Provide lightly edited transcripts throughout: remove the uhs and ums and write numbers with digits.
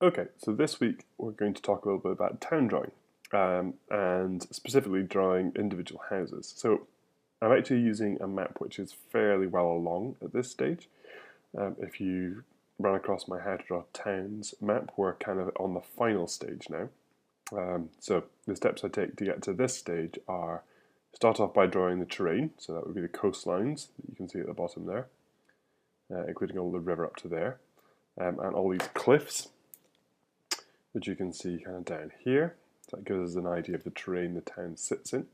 Okay, so this week we're going to talk a little bit about town drawing, and specifically drawing individual houses. So I'm actually using a map which is fairly well along at this stage. If you run across my How to Draw Towns map, we're kind of on the final stage now. So the steps I take to get to this stage are start off by drawing the terrain, so that would be the coastlines that you can see at the bottom there, including all the river up to there, and all these cliffs which you can see kind of down here. So that gives us an idea of the terrain the town sits in.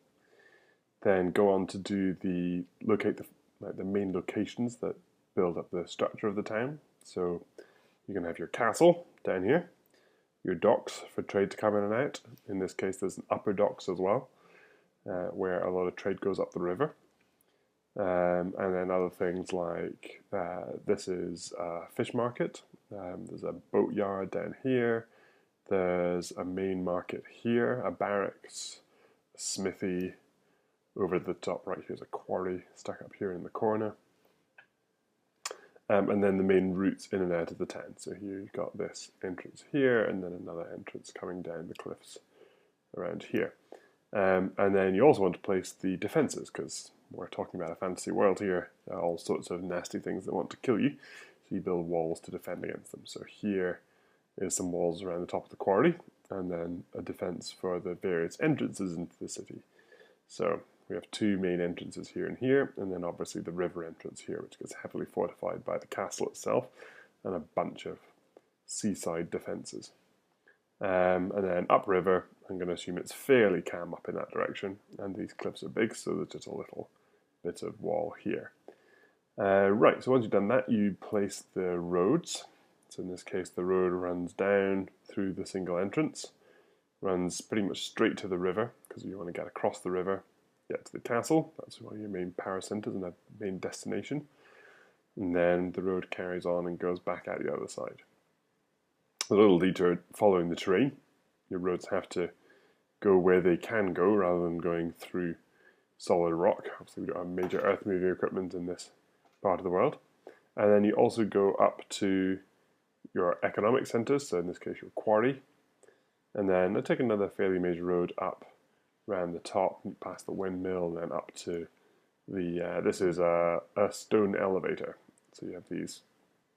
Then go on to do locate the main locations that build up the structure of the town. So you can have your castle down here, your docks for trade to come in and out. In this case, there's an upper docks as well, where a lot of trade goes up the river. And then other things like this is a fish market. There's a boat yard down here. There's a main market here, a barracks, a smithy. Over the top right here's a quarry stuck up here in the corner. And then the main routes in and out of the town. So here you've got this entrance here, and then another entrance coming down the cliffs around here. And then you also want to place the defences, because we're talking about a fantasy world here. There are all sorts of nasty things that want to kill you. So you build walls to defend against them. So here is some walls around the top of the quarry, and then a defense for the various entrances into the city. So we have two main entrances here and here, and then obviously the river entrance here, which gets heavily fortified by the castle itself, and a bunch of seaside defenses. And then upriver, I'm going to assume it's fairly calm up in that direction, and these cliffs are big, so there's just a little bit of wall here. Right, so once you've done that, you place the roads. So in this case, the road runs down through the single entrance, runs pretty much straight to the river, because you want to get across the river, get to the castle. That's one of your main power centres and a main destination. And then the road carries on and goes back out the other side. A little detour following the terrain. Your roads have to go where they can go rather than going through solid rock. Obviously, we don't have major earth moving equipment in this part of the world. And then you also go up to your economic centres, so in this case your quarry, and then I take another fairly major road up around the top, past the windmill, and then up to this is a stone elevator. So you have these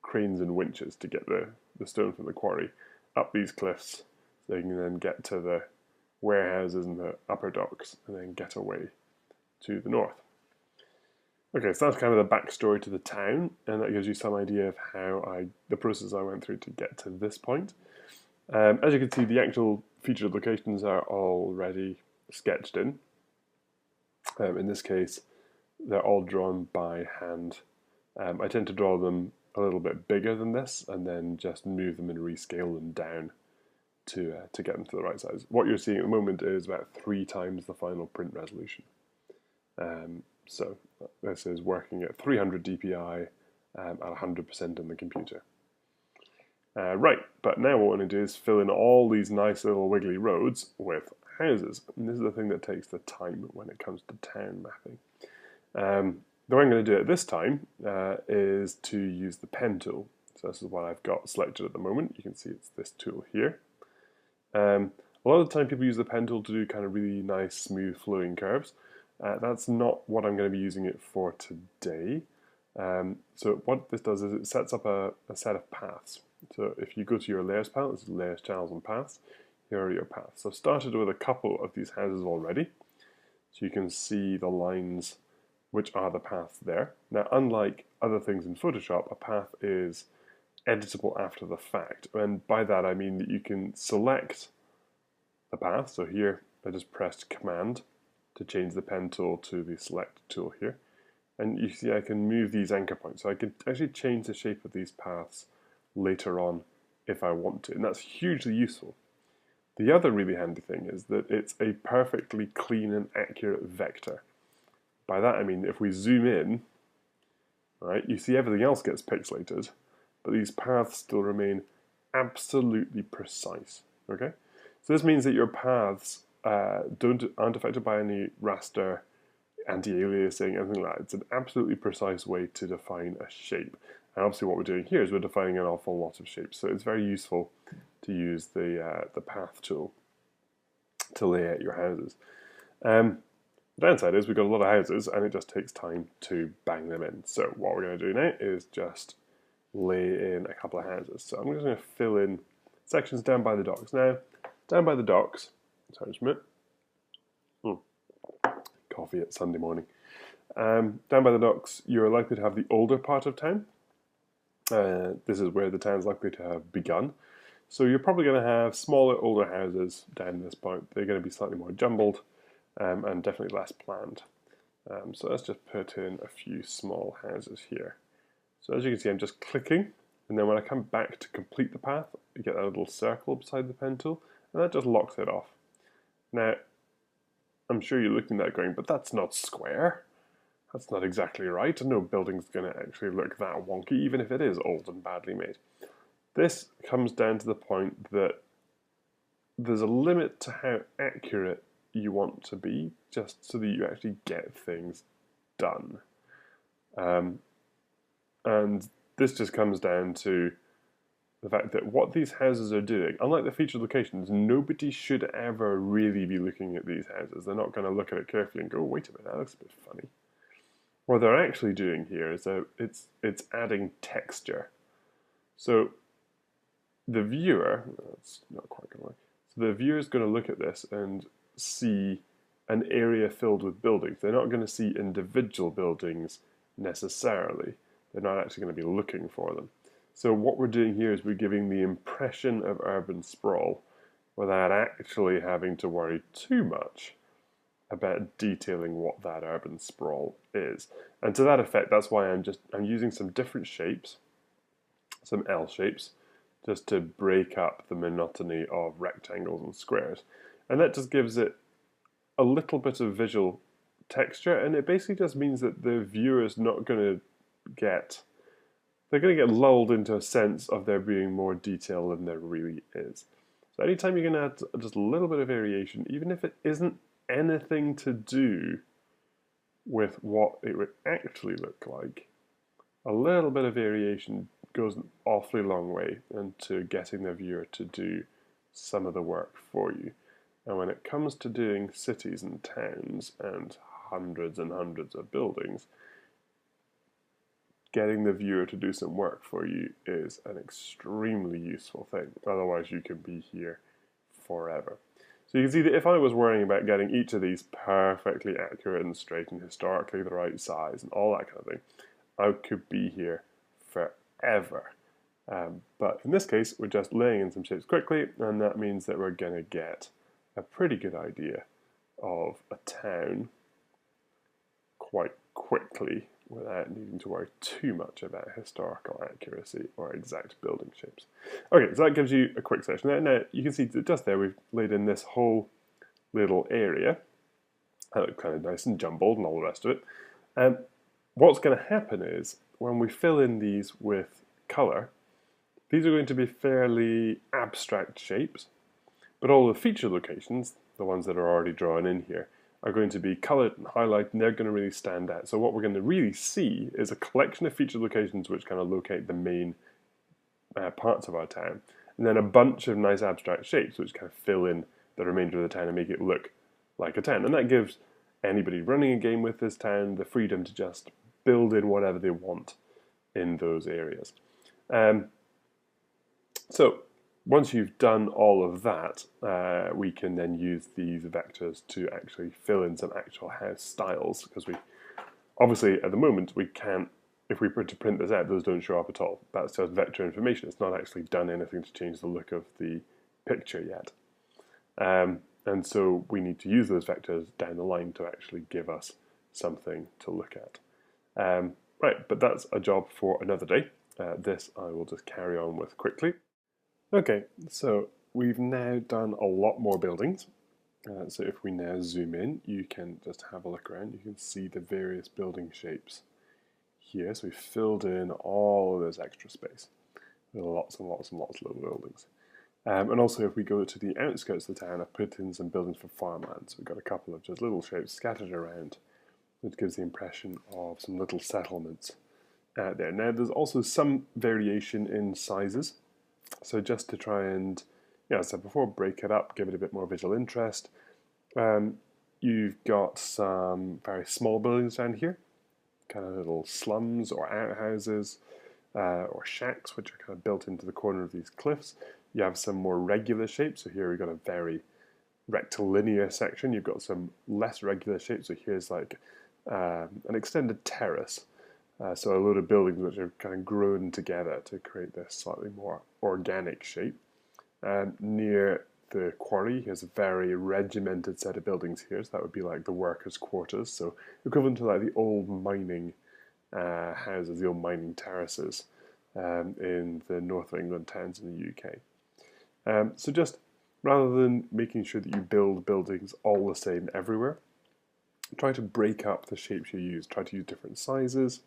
cranes and winches to get the stone from the quarry up these cliffs, so you can then get to the warehouses and the upper docks, and then get away to the north. Okay, so that's kind of the backstory to the town, and that gives you some idea of the process I went through to get to this point. As you can see, the actual featured locations are already sketched in. In this case, they're all drawn by hand. I tend to draw them a little bit bigger than this, and then just move them and rescale them down to get them to the right size. What you're seeing at the moment is about 3 times the final print resolution. So this is working at 300 dpi at 100% on the computer. Right, but now what I want to do is fill in all these nice little wiggly roads with houses. And this is the thing that takes the time when it comes to town mapping. The way I'm going to do it this time is to use the pen tool. So this is what I've got selected at the moment. You can see it's this tool here. A lot of the time people use the pen tool to do kind of really nice, smooth, flowing curves. That's not what I'm going to be using it for today. So what this does is it sets up a set of paths. So if you go to your layers panel, this is layers, channels, and paths. Here are your paths. So I've started with a couple of these houses already. So you can see the lines which are the paths there. Now, unlike other things in Photoshop, a path is editable after the fact. And by that I mean that you can select the path. So here I just pressed Command to change the pen tool to the select tool here. And you see I can move these anchor points. So I can actually change the shape of these paths later on if I want to. And that's hugely useful. The other really handy thing is that it's a perfectly clean and accurate vector. By that I mean if we zoom in, right, you see everything else gets pixelated, but these paths still remain absolutely precise. Okay, so this means that your paths aren't affected by any raster, anti-aliasing, anything like that. It's an absolutely precise way to define a shape, And obviously what we're doing here is we're defining an awful lot of shapes. So it's very useful to use the path tool to lay out your houses. The downside is we've got a lot of houses and it just takes time to bang them in. So what we're going to do now is just lay in a couple of houses. So I'm just going to fill in sections down by the docks. Now, down by the docks, sorry just a minute. Coffee at Sunday morning. Down by the docks, you're likely to have the older part of town. This is where the town's likely to have begun. So you're probably going to have smaller, older houses down this point. They're going to be slightly more jumbled and definitely less planned. So let's just put in a few small houses here. So as you can see, I'm just clicking, and then when I come back to complete the path, you get that little circle beside the pen tool, and that just locks it off. Now, I'm sure you're looking at that going, but that's not square. That's not exactly right. No building's going to actually look that wonky, even if it is old and badly made. This comes down to the point that there's a limit to how accurate you want to be, just so that you actually get things done. And this just comes down to the fact that what these houses are doing, unlike the featured locations, nobody should ever really be looking at these houses. They're not going to look at it carefully and go, oh, wait a minute, that looks a bit funny. What they're actually doing here is that it's adding texture. So the viewer, that's not quite going to work. So the viewer is going to look at this and see an area filled with buildings. They're not going to see individual buildings necessarily. They're not actually going to be looking for them. So what we're doing here is we're giving the impression of urban sprawl without actually having to worry too much about detailing what that urban sprawl is. And to that effect, that's why I'm using some different shapes, some L shapes, just to break up the monotony of rectangles and squares. And that just gives it a little bit of visual texture, and it basically just means that the viewer's not going to get, they're going to get lulled into a sense of there being more detail than there really is. So anytime you can add just a little bit of variation, even if it isn't anything to do with what it would actually look like, a little bit of variation goes an awfully long way into getting the viewer to do some of the work for you. And when it comes to doing cities and towns and hundreds of buildings, getting the viewer to do some work for you is an extremely useful thing. Otherwise, you can be here forever. So you can see that if I was worrying about getting each of these perfectly accurate and straight and historically the right size and all that kind of thing, I could be here forever. But in this case, we're just laying in some shapes quickly, and that means that we're going to get a pretty good idea of a town quite quickly without needing to worry too much about historical accuracy or exact building shapes. Okay, so that gives you a quick section. Now you can see that just there we've laid in this whole little area. That looks kind of nice and jumbled and all the rest of it. What's going to happen is when we fill in these with colour, these are going to be fairly abstract shapes, but all the feature locations, the ones that are already drawn in here, are going to be coloured and highlighted, and they're going to really stand out. So what we're going to really see is a collection of feature locations which kind of locate the main parts of our town, and then a bunch of nice abstract shapes which kind of fill in the remainder of the town and make it look like a town. And that gives anybody running a game with this town the freedom to just build in whatever they want in those areas. So once you've done all of that, we can then use these vectors to actually fill in some actual house styles, because we obviously at the moment we can't, if we were to print this out, those don't show up at all. That's just vector information. It's not actually done anything to change the look of the picture yet. And so we need to use those vectors down the line to actually give us something to look at. Right, but that's a job for another day. This I will just carry on with quickly. Okay, so we've now done a lot more buildings. So if we now zoom in, you can just have a look around. You can see the various building shapes here. So we've filled in all of this extra space. There are lots and lots and lots of little buildings. And also if we go to the outskirts of the town, I've put in some buildings for farmland. So we've got a couple of just little shapes scattered around, which gives the impression of some little settlements there. Now there's also some variation in sizes, so just to try and, as I said before, break it up, give it a bit more visual interest. You've got some very small buildings down here, kind of little slums or outhouses or shacks, which are kind of built into the corner of these cliffs. You have some more regular shapes, so here we've got a very rectilinear section. You've got some less regular shapes, so here's like an extended terrace. So a load of buildings which are kind of grown together to create this slightly more organic shape. Near the quarry, here's a very regimented set of buildings here, so that would be like the workers' quarters, so equivalent to like the old mining houses, the old mining terraces in the north of England towns in the UK. So just rather than making sure that you build buildings all the same everywhere, try to break up the shapes you use, try to use different sizes,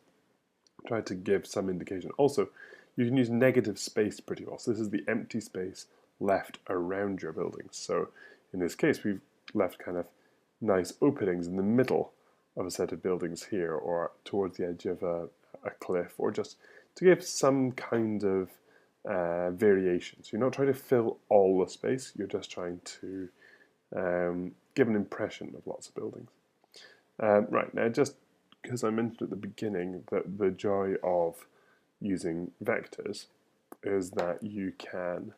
try to give some indication. Also, you can use negative space pretty well. So this is the empty space left around your buildings. So in this case, we've left kind of nice openings in the middle of a set of buildings here, or towards the edge of a cliff, or just to give some kind of variation. So you're not trying to fill all the space, you're just trying to give an impression of lots of buildings. Right, now just because I mentioned at the beginning that the joy of using vectors is that you can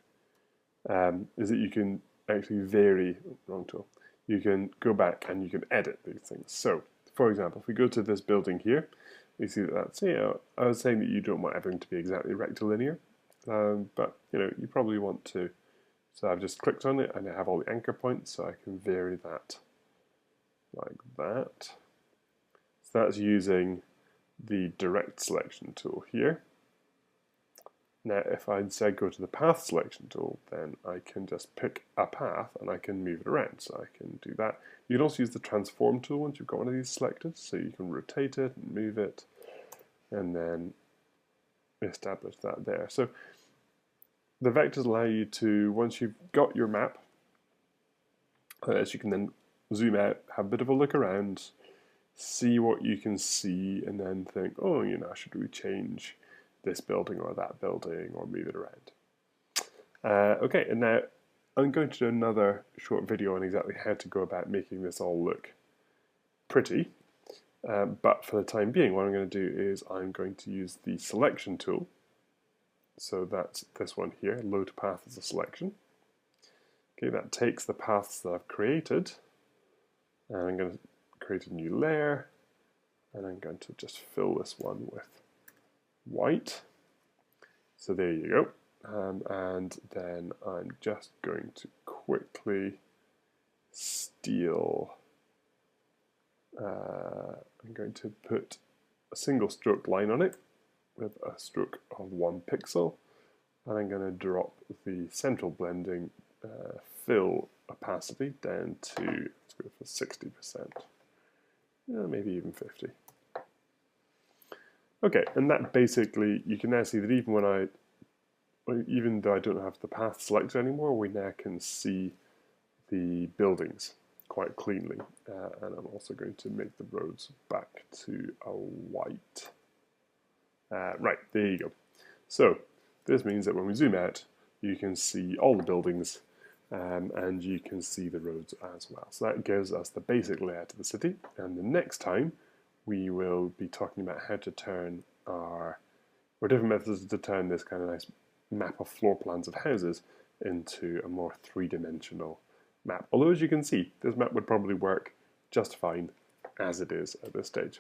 actually vary, wrong tool, you can go back and you can edit these things. So, for example, if we go to this building here, we see that that's, I was saying that you don't want everything to be exactly rectilinear, but you probably want to. So I've just clicked on it and I have all the anchor points, so I can vary that like that. So that's using the direct selection tool here. Now if I instead go to the path selection tool, then I can just pick a path and I can move it around. So I can do that. You can also use the transform tool once you've got one of these selected, so you can rotate it and move it and then establish that there. So the vectors allow you to, once you've got your map, as you can then zoom out, have a bit of a look around, see what you can see, and then think, oh, should we change this building or that building or move it around? Okay, and now I'm going to do another short video on exactly how to go about making this all look pretty. But for the time being, what I'm going to do is I'm going to use the selection tool. So that's this one here, load path as a selection. Okay, that takes the paths that I've created, and I'm going to create a new layer, and I'm going to just fill this one with white. So there you go. And then I'm just going to quickly steal, I'm going to put a single stroke line on it with a stroke of 1 pixel, and I'm going to drop the central blending fill opacity down to, let's go for 60%, maybe even 50. Okay, and that basically, you can now see that even though I don't have the path selected anymore, we now can see the buildings quite cleanly. And I'm also going to make the roads back to a white. Right, there you go. So this means that when we zoom out, you can see all the buildings and you can see the roads as well. So that gives us the basic layout of the city. And the next time, we will be talking about how to turn or different methods to turn this kind of nice map of floor plans of houses into a more three-dimensional map. Although, as you can see, this map would probably work just fine as it is at this stage.